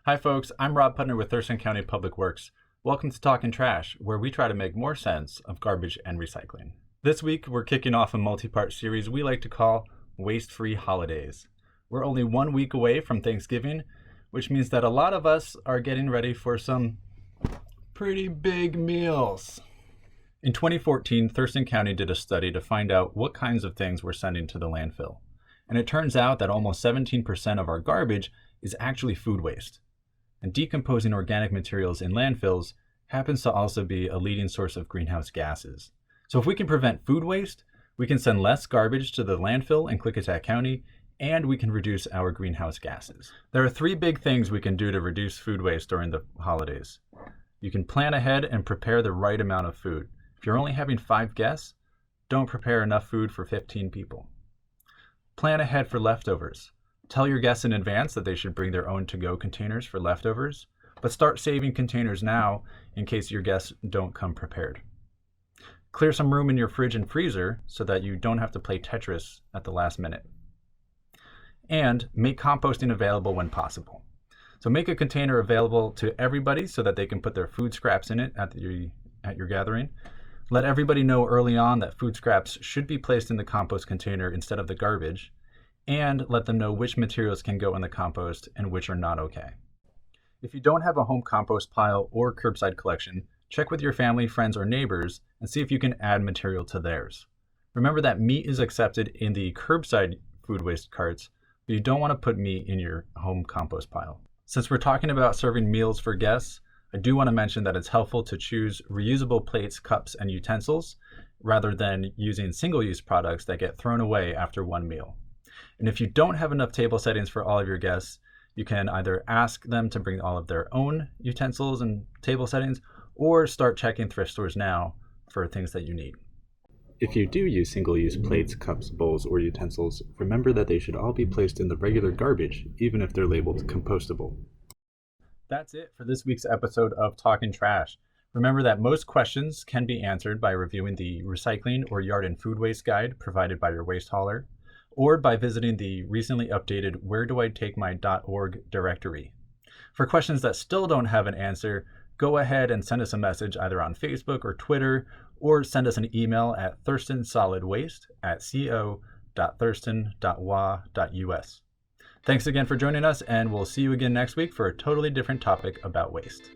Hi folks, I'm Rob Putner with Thurston County Public Works. Welcome to Talkin Trash, where we try to make more sense of garbage and recycling. This week, we're kicking off a multi-part series we like to call Waste-Free Holidays. We're only 1 week away from Thanksgiving, which means that a lot of us are getting ready for some pretty big meals. In 2014, Thurston County did a study to find out what kinds of things we're sending to the landfill. And it turns out that almost 17% of our garbage is actually food waste. And decomposing organic materials in landfills happens to also be a leading source of greenhouse gases. So if we can prevent food waste, we can send less garbage to the landfill in Klickitat County, and we can reduce our greenhouse gases. There are 3 big things we can do to reduce food waste during the holidays. You can plan ahead and prepare the right amount of food. If you're only having 5 guests, don't prepare enough food for 15 people. Plan ahead for leftovers. Tell your guests in advance that they should bring their own to-go containers for leftovers, but start saving containers now in case your guests don't come prepared. Clear some room in your fridge and freezer so that you don't have to play Tetris at the last minute. And make composting available when possible. So make a container available to everybody so that they can put their food scraps in it at your gathering. Let everybody know early on that food scraps should be placed in the compost container instead of the garbage, and let them know which materials can go in the compost and which are not okay. If you don't have a home compost pile or curbside collection, check with your family, friends, or neighbors and see if you can add material to theirs. Remember that meat is accepted in the curbside food waste carts, but you don't want to put meat in your home compost pile. Since we're talking about serving meals for guests, I do want to mention that it's helpful to choose reusable plates, cups, and utensils rather than using single-use products that get thrown away after one meal. And if you don't have enough table settings for all of your guests, you can either ask them to bring all of their own utensils and table settings, or start checking thrift stores now for things that you need. If you do use single-use plates, cups, bowls, or utensils, remember that they should all be placed in the regular garbage, even if they're labeled compostable. That's it for this week's episode of Talkin Trash. Remember that most questions can be answered by reviewing the recycling or yard and food waste guide provided by your waste hauler, or by visiting the recently updated wheredoitakemy.org directory. For questions that still don't have an answer, go ahead and send us a message either on Facebook or Twitter, or send us an email at thurstonsolidwaste@co.thurston.wa.us. Thanks again for joining us, and we'll see you again next week for a totally different topic about waste.